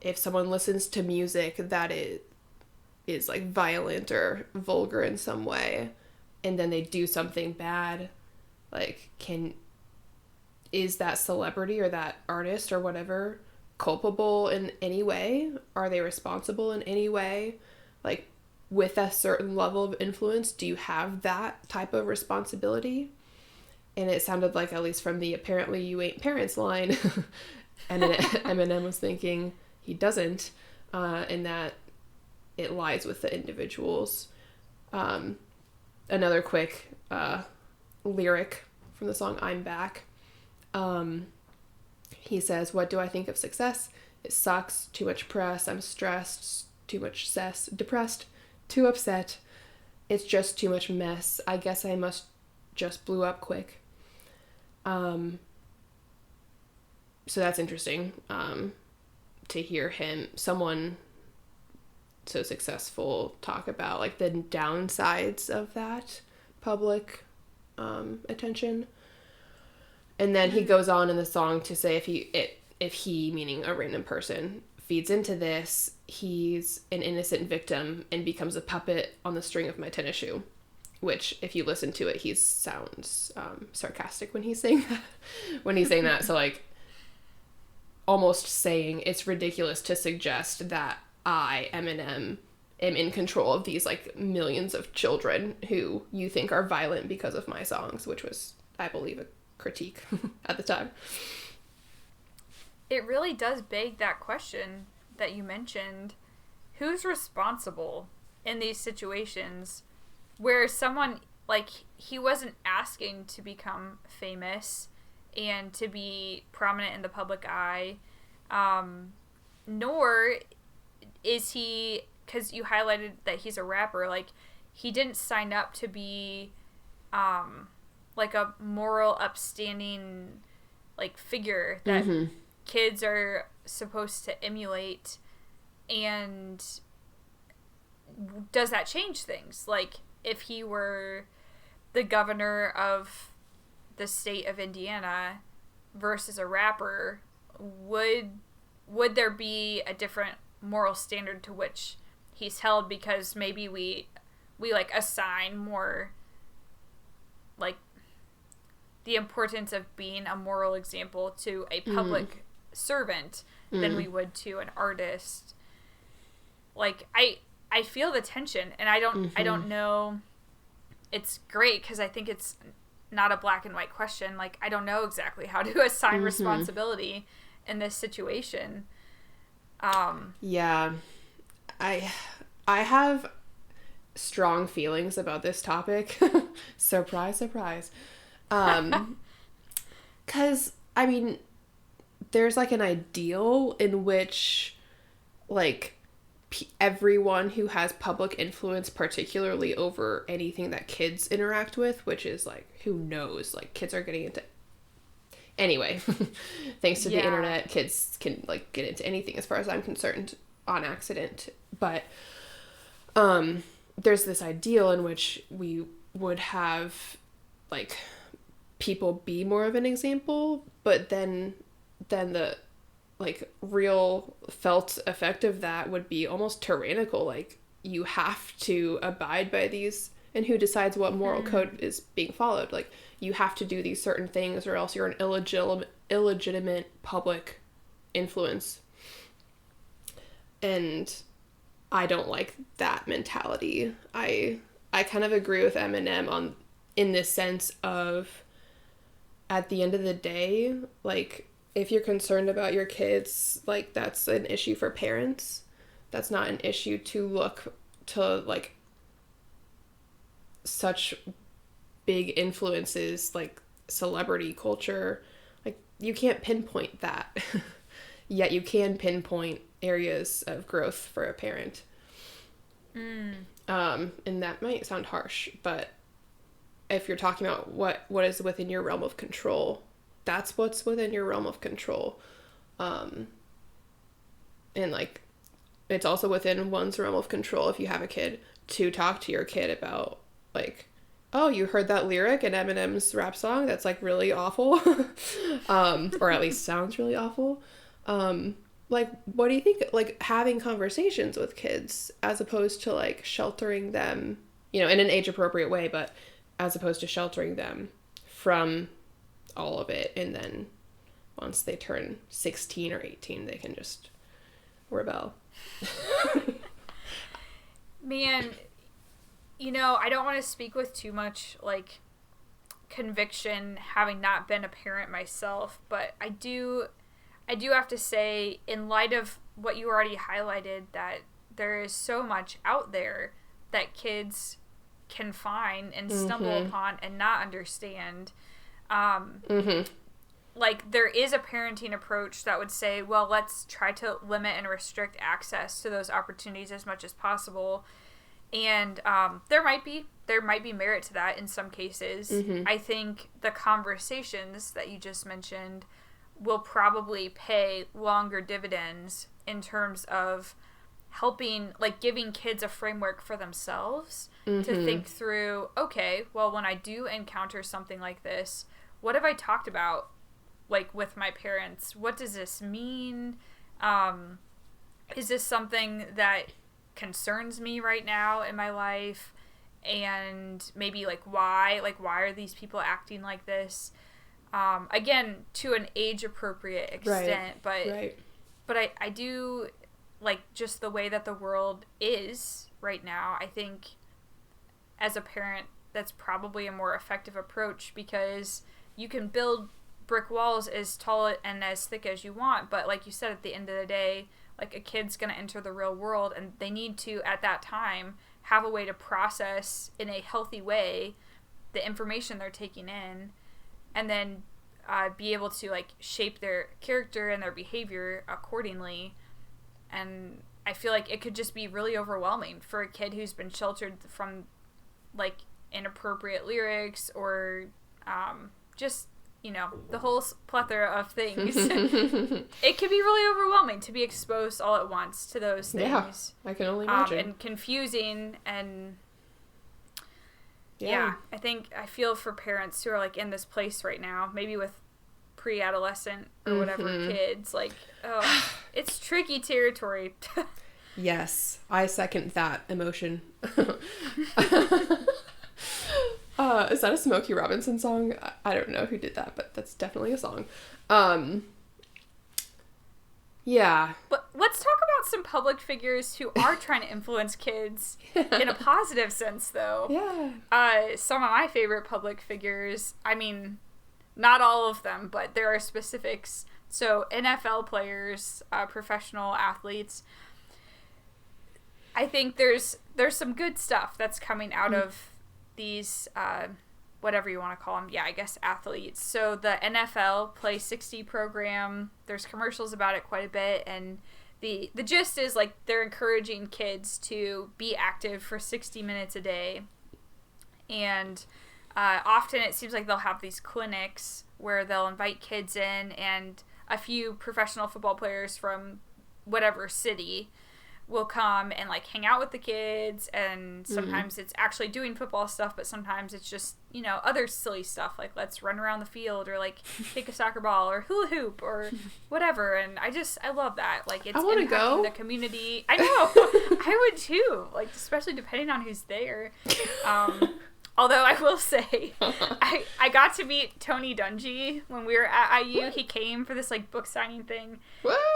if someone listens to music that is like violent or vulgar in some way, and then they do something bad, like, is that celebrity or that artist or whatever culpable in any way? Are they responsible in any way? Like, with a certain level of influence, do you have that type of responsibility? And it sounded like, at least from the apparently you ain't parents line, and then Eminem was thinking he doesn't, and that it lies with the individuals. Another quick lyric from the song I'm Back. He says, what do I think of success? It sucks, too much press, I'm stressed, too much cess, depressed, too upset. It's just too much mess. I guess I must just blew up quick. So that's interesting, to hear someone so successful, talk about like the downsides of that public attention. And then he goes on in the song to say if he, meaning a random person, feeds into this, he's an innocent victim and becomes a puppet on the string of my tennis shoe. Which, if you listen to it, he sounds sarcastic when he's saying that. So, like, almost saying it's ridiculous to suggest that I, Eminem, am in control of these, like, millions of children who you think are violent because of my songs, which was, I believe, a critique at the time. It really does beg that question that you mentioned. Who's responsible in these situations where someone, like, he wasn't asking to become famous and to be prominent in the public eye, nor is he, because you highlighted that he's a rapper, like, he didn't sign up to be, like, a moral, upstanding, like, figure that kids are supposed to emulate. And does that change things? Like, if he were the governor of the state of Indiana versus a rapper, would there be a different moral standard to which he's held, because maybe we like assign more like the importance of being a moral example to a public servant than we would to an artist? Like, I feel the tension, and I don't know. It's great because I think it's not a black and white question. Like, I don't know exactly how to assign responsibility in this situation. Yeah, I have strong feelings about this topic. Surprise, surprise. 'Cause, I mean, there's like an ideal in which like everyone who has public influence, particularly over anything that kids interact with, which is like, who knows, like kids are getting into, anyway, thanks to the internet, kids can like get into anything as far as I'm concerned on accident. But there's this ideal in which we would have like people be more of an example, but then the like real felt effect of that would be almost tyrannical. Like, you have to abide by these, and who decides what moral code is being followed? Like, you have to do these certain things or else you're an illegitimate public influence. And I don't like that mentality. I kind of agree with Eminem in this sense of, at the end of the day, like, if you're concerned about your kids, like, that's an issue for parents. That's not an issue to look to, like, such big influences like celebrity culture. Like, you can't pinpoint that. Yet you can pinpoint areas of growth for a parent. And that might sound harsh, but if you're talking about what is within your realm of control, that's what's within your realm of control. And like, it's also within one's realm of control, if you have a kid, to talk to your kid about like, oh, you heard that lyric in Eminem's rap song that's like really awful, or at least sounds really awful. Like, what do you think? Like, having conversations with kids as opposed to like sheltering them, in an age appropriate way, but as opposed to sheltering them from all of it, and then once they turn 16 or 18, they can just rebel. Man, I don't want to speak with too much like conviction, having not been a parent myself, but I do have to say, in light of what you already highlighted, that there is so much out there that kids can find and stumble upon and not understand. Like, there is a parenting approach that would say, well, let's try to limit and restrict access to those opportunities as much as possible. And there might be merit to that in some cases. I think the conversations that you just mentioned will probably pay longer dividends in terms of helping, like, giving kids a framework for themselves to think through, okay, well, when I do encounter something like this, what have I talked about, like, with my parents? What does this mean? Is this something that concerns me right now in my life? And maybe, like, why are these people acting like this? Again, to an age-appropriate extent, but I do, like, just the way that the world is right now, I think, as a parent, that's probably a more effective approach, because you can build brick walls as tall and as thick as you want, but like you said, at the end of the day, like, a kid's gonna enter the real world, and they need to, at that time, have a way to process in a healthy way the information they're taking in, and then be able to, like, shape their character and their behavior accordingly. And I feel like it could just be really overwhelming for a kid who's been sheltered from, like, inappropriate lyrics or just, the whole plethora of things. It can be really overwhelming to be exposed all at once to those things. Yeah, I can only imagine. And confusing, and yeah, I feel for parents who are, like, in this place right now, maybe with pre-adolescent or whatever kids, like, oh, it's tricky territory. Yes, I second that emotion. Is that a Smokey Robinson song? I don't know who did that, but that's definitely a song. Yeah. But let's talk about some public figures who are trying to influence kids in a positive sense, though. Yeah. Some of my favorite public figures, I mean, not all of them, but there are specifics. So NFL players, professional athletes. I think there's some good stuff that's coming out of these whatever you want to call them. Yeah, I guess athletes. So the NFL Play 60 program, there's commercials about it quite a bit, and the gist is like they're encouraging kids to be active for 60 minutes a day. And often it seems like they'll have these clinics where they'll invite kids in, and a few professional football players from whatever city will come and like hang out with the kids, and sometimes it's actually doing football stuff, but sometimes it's just, you know, other silly stuff like let's run around the field or like kick a soccer ball or hula hoop or whatever. And I love that. Like it's impacting the community. I know. I would too, like especially depending on who's there. Although I will say, I got to meet Tony Dungy when we were at IU. He came for this like book signing thing,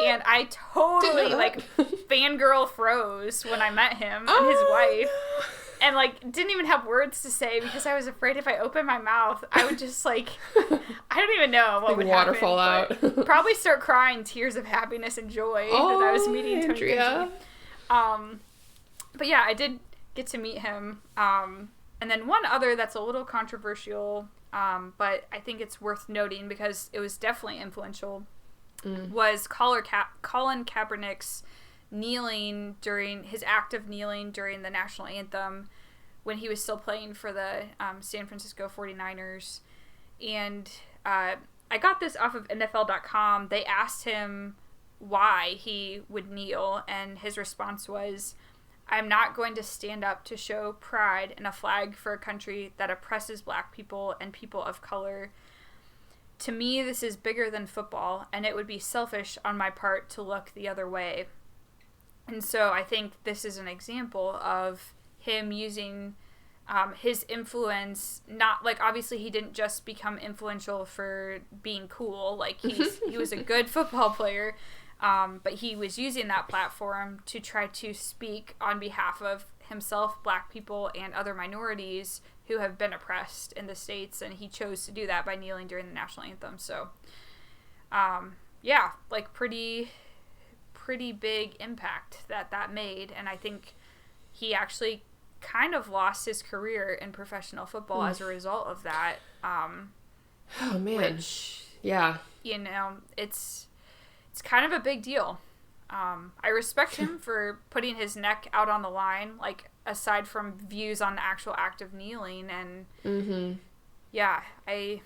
and I totally like fangirl froze when I met him and his wife, and like didn't even have words to say because I was afraid if I opened my mouth, I would just like I don't even know what would happen. Waterfall out. Probably start crying tears of happiness and joy that I was meeting Tony Dungy. But yeah, I did get to meet him. And then one other that's a little controversial, but I think it's worth noting because it was definitely influential, was Colin Kaepernick's act of kneeling during the national anthem when he was still playing for the San Francisco 49ers. And I got this off of NFL.com. They asked him why he would kneel, and his response was, "I'm not going to stand up to show pride in a flag for a country that oppresses black people and people of color. To me, this is bigger than football, and it would be selfish on my part to look the other way." And so I think this is an example of him using his influence, not like obviously he didn't just become influential for being cool, like he was a good football player. But he was using that platform to try to speak on behalf of himself, black people, and other minorities who have been oppressed in the States, and he chose to do that by kneeling during the national anthem. So, yeah, like pretty big impact that made, and I think he actually kind of lost his career in professional football as a result of that. Oh, man. Which, yeah. You know, it's kind of a big deal. I respect him for putting his neck out on the line, like aside from views on the actual act of kneeling, and yeah, I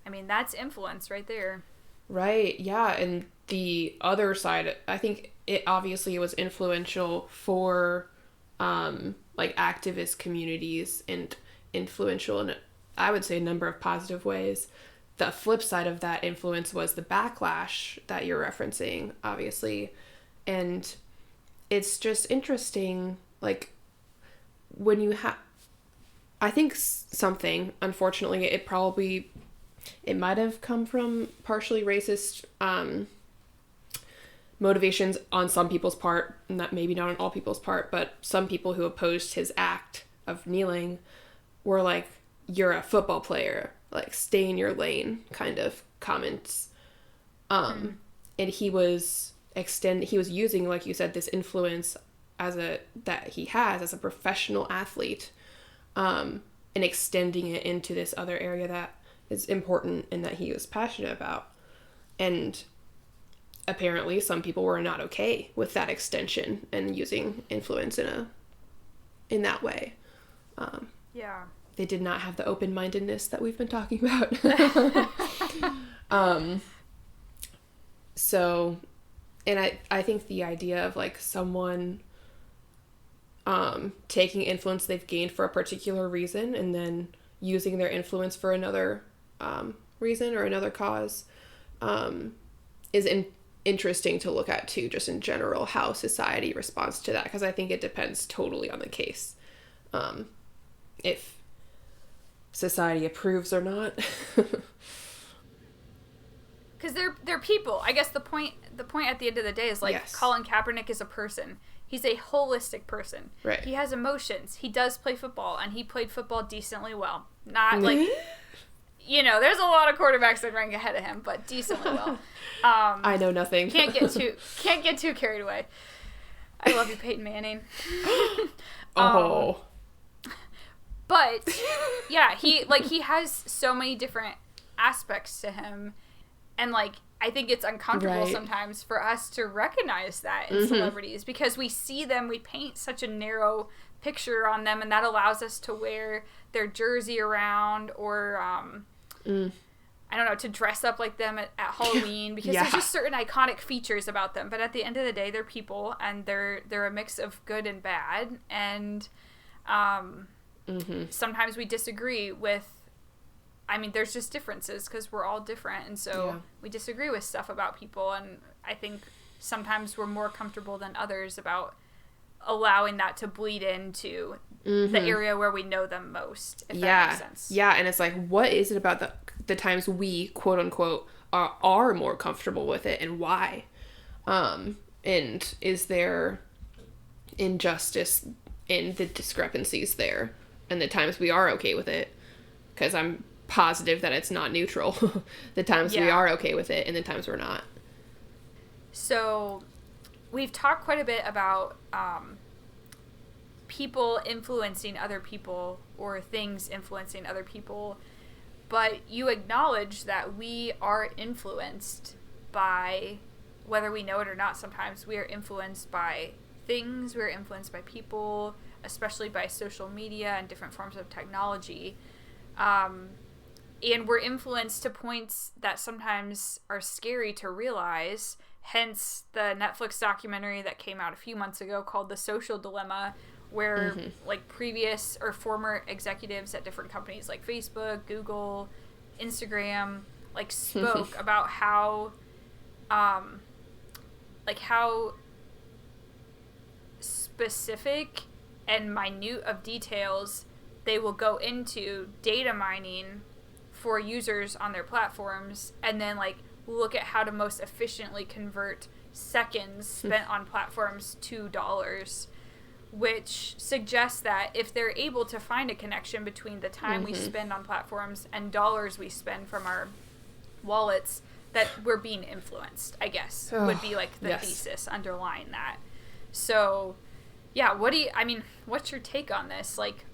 mean that's influence right there. Right. Yeah, and the other side, I think it obviously was influential for like activist communities and influential in I would say a number of positive ways. The flip side of that influence was the backlash that you're referencing, obviously. And it's just interesting, like, when you have... I think something, unfortunately, it might have come from partially racist motivations on some people's part, maybe not on all people's part, but some people who opposed his act of kneeling were like, "You're a football player, like stay in your lane," kind of comments. And he was using, like you said, this influence that he has as a professional athlete, and extending it into this other area that is important and that he was passionate about. And apparently some people were not okay with that extension and using influence in that way. Yeah. They did not have the open-mindedness that we've been talking about. So, and I think the idea of like someone taking influence they've gained for a particular reason and then using their influence for another reason or another cause is interesting to look at too, just in general, how society responds to that, because I think it depends totally on the case. If society approves or not. Because they're people. I guess the point at the end of the day is like, yes. Colin Kaepernick is a person. He's a holistic person. Right. He has emotions. He does play football, and he played football decently well. Not like, you know, there's a lot of quarterbacks that rank ahead of him, but decently well. I know nothing. Can't get too carried away. I love you, Peyton Manning. But yeah, he has so many different aspects to him, and like I think it's uncomfortable sometimes for us to recognize that in celebrities, because we see them, we paint such a narrow picture on them, and that allows us to wear their jersey around, or I don't know, to dress up like them at Halloween, because there's just certain iconic features about them. But at the end of the day, they're people, and they're a mix of good and bad, and sometimes we disagree with, I mean, there's just differences because we're all different, and so we disagree with stuff about people, and I think sometimes we're more comfortable than others about allowing that to bleed into the area where we know them most, if that makes sense. Yeah, and it's like, what is it about the times we, quote unquote, are more comfortable with it, and why? And is there injustice in the discrepancies there, and the times we are okay with it? Because I'm positive that it's not neutral. The times we are okay with it, and the times we're not. So we've talked quite a bit about people influencing other people, or things influencing other people, but you acknowledge that we are influenced by, whether we know it or not, sometimes we are influenced by things, we're influenced by people, especially by social media and different forms of technology. And we're influenced to points that sometimes are scary to realize, hence the Netflix documentary that came out a few months ago called The Social Dilemma, where like previous or former executives at different companies like Facebook, Google, Instagram, like spoke about how how specific and minute of details they will go into data mining for users on their platforms, and then like look at how to most efficiently convert seconds spent on platforms to dollars, which suggests that if they're able to find a connection between the time we spend on platforms and dollars we spend from our wallets, that we're being influenced, I guess, would be like the thesis underlying that. So yeah, what's your take on this? Like,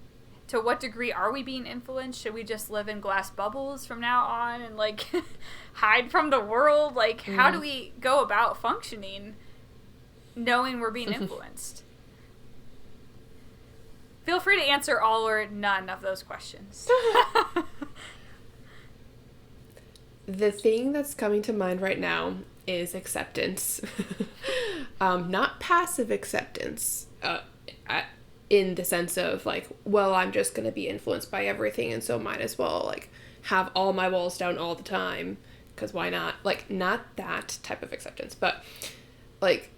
to what degree are we being influenced? Should we just live in glass bubbles from now on and like hide from the world? Like, how do we go about functioning knowing we're being influenced? Feel free to answer all or none of those questions. The thing that's coming to mind right now is acceptance. Not passive acceptance. In the sense of like, well, I'm just going to be influenced by everything, and so might as well like have all my walls down all the time, because why not? Like, not that type of acceptance, but like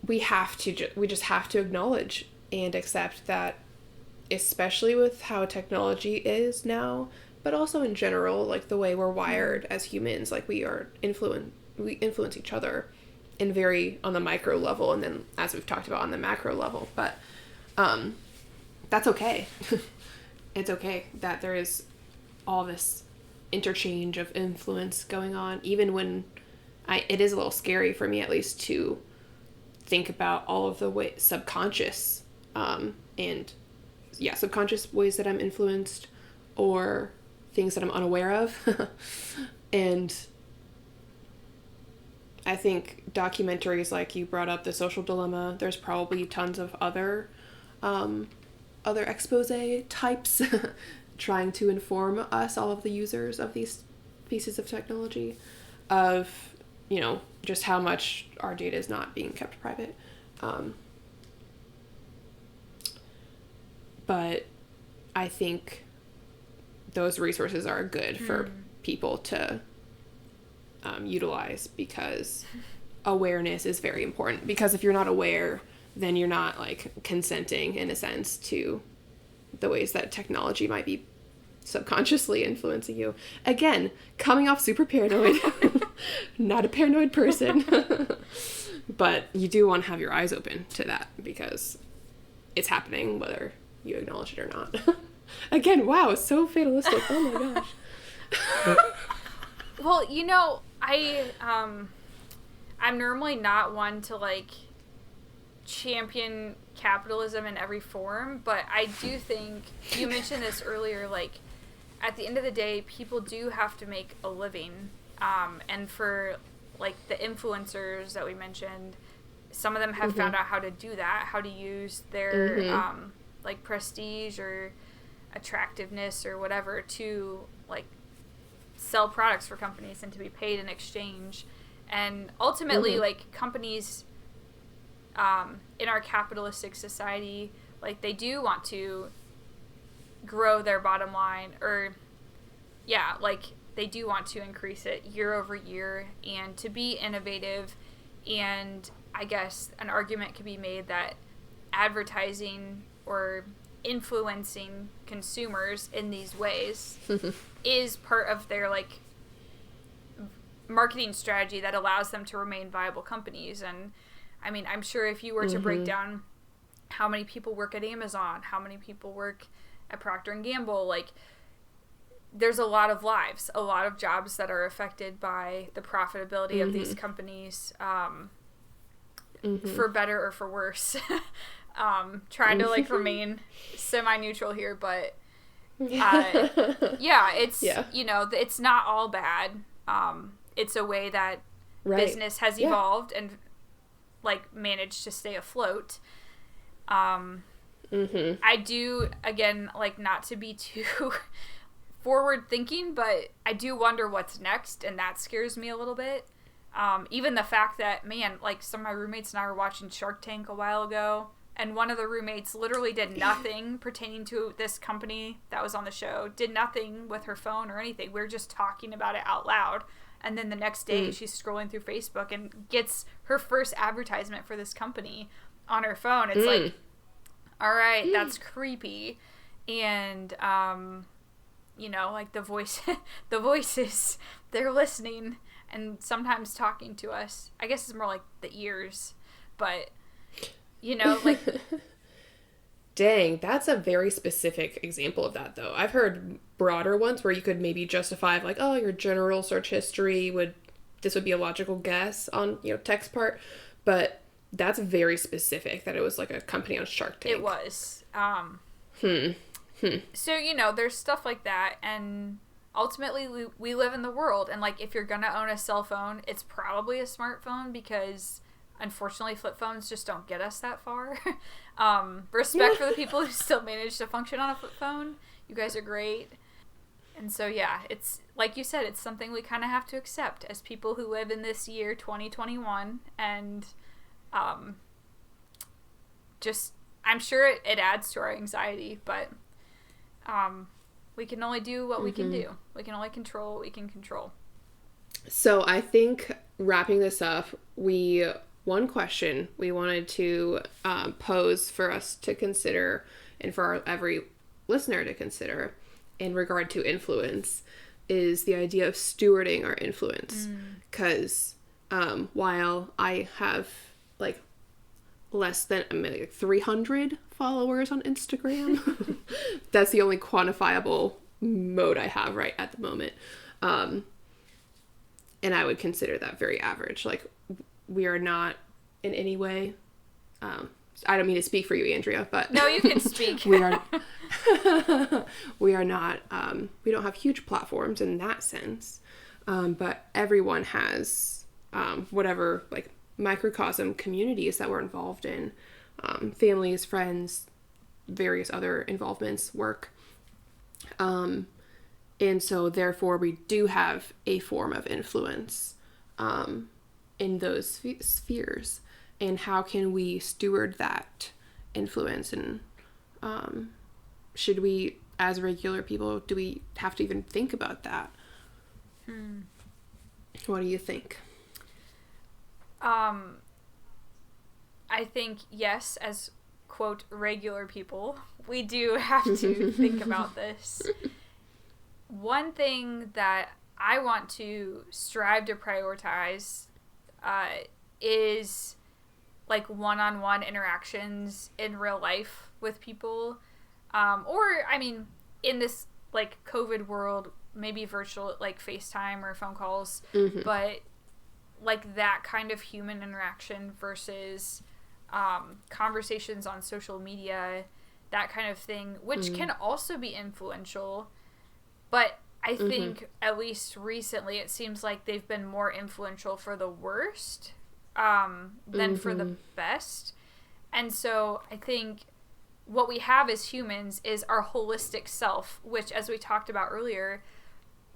we just have to acknowledge and accept that, especially with how technology is now, but also in general, like the way we're wired as humans, like we influence each other in very on the micro level, and then as we've talked about on the macro level. But that's okay. It's okay that there is all this interchange of influence going on, even when it is a little scary for me, at least, to think about all of the subconscious subconscious ways that I'm influenced, or things that I'm unaware of. And I think documentaries like you brought up, The Social Dilemma, there's probably tons of other expose types trying to inform us, all of the users of these pieces of technology, of, just how much our data is not being kept private. But I think those resources are good for people to utilize, because awareness is very important. Because if you're not aware, then you're not like consenting, in a sense, to the ways that technology might be subconsciously influencing you. Again, coming off super paranoid. Not a paranoid person. But you do want to have your eyes open to that, because it's happening whether you acknowledge it or not. Again, wow, so fatalistic. Oh my gosh. Well, I'm normally not one to like champion capitalism in every form, but I do think, you mentioned this earlier, like, at the end of the day, people do have to make a living, and for, like, the influencers that we mentioned, some of them have found out how to do that, how to use their, like, prestige or attractiveness or whatever to, like, sell products for companies and to be paid in exchange. And ultimately, like, companies in our capitalistic society, like, they do want to grow their bottom line, or like, they do want to increase it year over year and to be innovative. And I guess an argument could be made that advertising or influencing consumers in these ways is part of their, like, marketing strategy that allows them to remain viable companies. And I mean, I'm sure if you were to break down how many people work at Amazon, how many people work at Procter & Gamble, like, there's a lot of lives, a lot of jobs that are affected by the profitability of these companies, for better or for worse. Trying to, like, remain semi-neutral here, but it's you know, it's not all bad. It's a way that business has evolved and, like, managed to stay afloat. I do, again, like, not to be too forward thinking, but I do wonder what's next, and that scares me a little bit. Even the fact that, man, like, some of my roommates and I were watching Shark Tank a while ago, and one of the roommates literally did nothing pertaining to this company that was on the show, did nothing with her phone or anything. We were just talking about it out loud. And then the next day she's scrolling through Facebook and gets her first advertisement for this company on her phone. It's like, all right, that's creepy. And, you know, like, the voices, they're listening and sometimes talking to us. I guess it's more like the ears, but, you know, like... Dang, that's a very specific example of that, though. I've heard broader ones where you could maybe justify, like, oh, your general search history would be a logical guess on, you know, tech's part, but that's very specific that it was, like, a company on Shark Tank. It was. So, you know, there's stuff like that, and ultimately we live in the world, and, like, if you're gonna own a cell phone, it's probably a smartphone, because unfortunately flip phones just don't get us that far. Respect for the people who still manage to function on a flip phone. You guys are great. And so, yeah, it's, like you said, it's something we kind of have to accept as people who live in this year 2021, and just, I'm sure it adds to our anxiety, but we can only do what we can do. We can only control what we can control. So I think, wrapping this up, one question we wanted to pose for us to consider, and for every listener to consider, in regard to influence, is the idea of stewarding our influence. Because while I have, like, less than, I mean, like, 300 followers on Instagram, that's the only quantifiable mode I have right at the moment. And I would consider that very average. Like, we are not in any way, I don't mean to speak for you, Andrea, but... No, you can speak. we are not, we don't have huge platforms in that sense, but everyone has whatever, like, microcosm communities that we're involved in, families, friends, various other involvements, work. And so, therefore, we do have a form of influence in those spheres. And how can we steward that influence? And should we, as regular people, do we have to even think about that? What do you think? I think, yes, as, quote, regular people, we do have to think about this. One thing that I want to strive to prioritize is, like, one-on-one interactions in real life with people. Or, I mean, in this, like, COVID world, maybe virtual, like, FaceTime or phone calls, but, like, that kind of human interaction versus conversations on social media, that kind of thing, which can also be influential. But I think, at least recently, it seems like they've been more influential for the worst than for the best. And so I think what we have as humans is our holistic self, which, as we talked about earlier,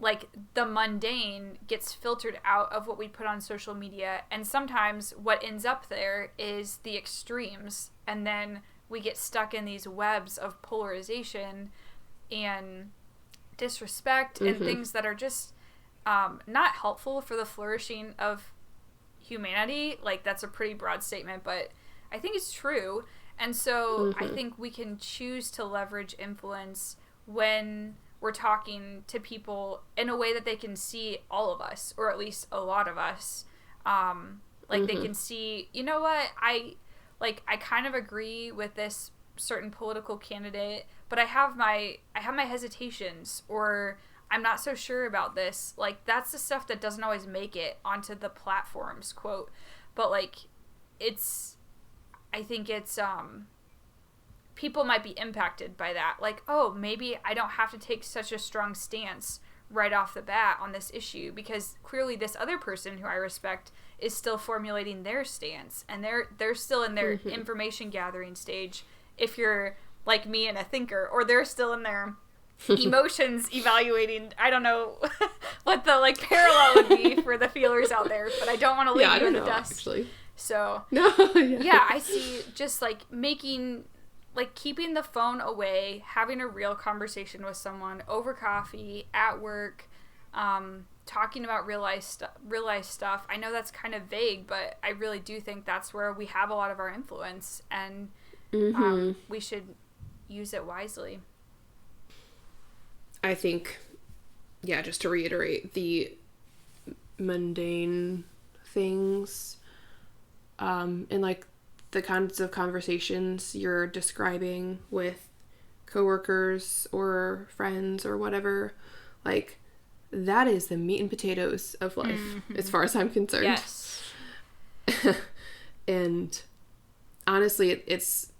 like, the mundane gets filtered out of what we put on social media, and sometimes what ends up there is the extremes, and then we get stuck in these webs of polarization and disrespect and things that are just not helpful for the flourishing of humanity. Like, that's a pretty broad statement, but I think it's true. And so I think we can choose to leverage influence when we're talking to people in a way that they can see all of us, or at least a lot of us. They can see, you know what, I kind of agree with this certain political candidate, but I have my hesitations, or I'm not so sure about this. Like, that's the stuff that doesn't always make it onto the platforms, quote. But, like, I think it's people might be impacted by that. Like, oh, maybe I don't have to take such a strong stance right off the bat on this issue, because clearly this other person who I respect is still formulating their stance, and they're still in their information gathering stage, if you're like me and a thinker, or they're still in their emotions evaluating. I don't know what the, like, parallel would be for the feelers out there, but I don't want to leave you in the dust. Actually. So, yeah, I see just, like, keeping the phone away, having a real conversation with someone over coffee, at work, talking about real life stuff. I know that's kind of vague, but I really do think that's where we have a lot of our influence, and we should use it wisely. I think, yeah, just to reiterate, the mundane things, and, like, the kinds of conversations you're describing with coworkers or friends or whatever, like, that is the meat and potatoes of life, as far as I'm concerned. Yes. And honestly, it's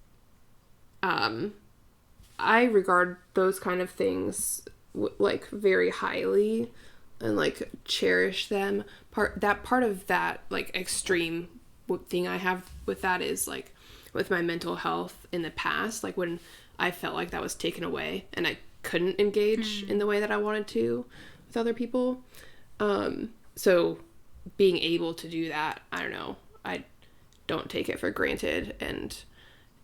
I regard those kind of things like very highly, and, like, cherish them. Part of that, like, extreme thing I have with that is, like, with my mental health in the past, like, when I felt like that was taken away and I couldn't engage in the way that I wanted to with other people. So being able to do that, I don't know, I don't take it for granted, and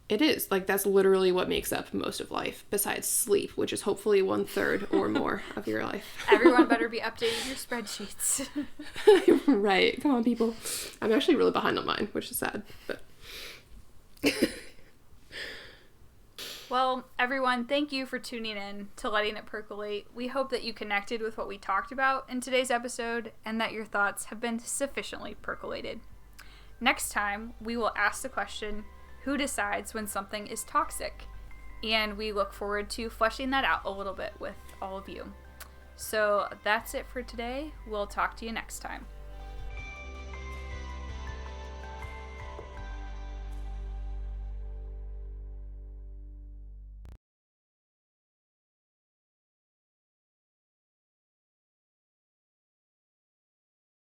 it is, like, that's literally what makes up most of life, besides sleep, which is hopefully 1/3 or more of your life. Everyone better be updating your spreadsheets. Right. Come on, people. I'm actually really behind on mine, which is sad, but... Well, everyone, thank you for tuning in to Letting It Percolate. We hope that you connected with what we talked about in today's episode, and that your thoughts have been sufficiently percolated. Next time, we will ask the question, who decides when something is toxic? And we look forward to fleshing that out a little bit with all of you. So that's it for today. We'll talk to you next time.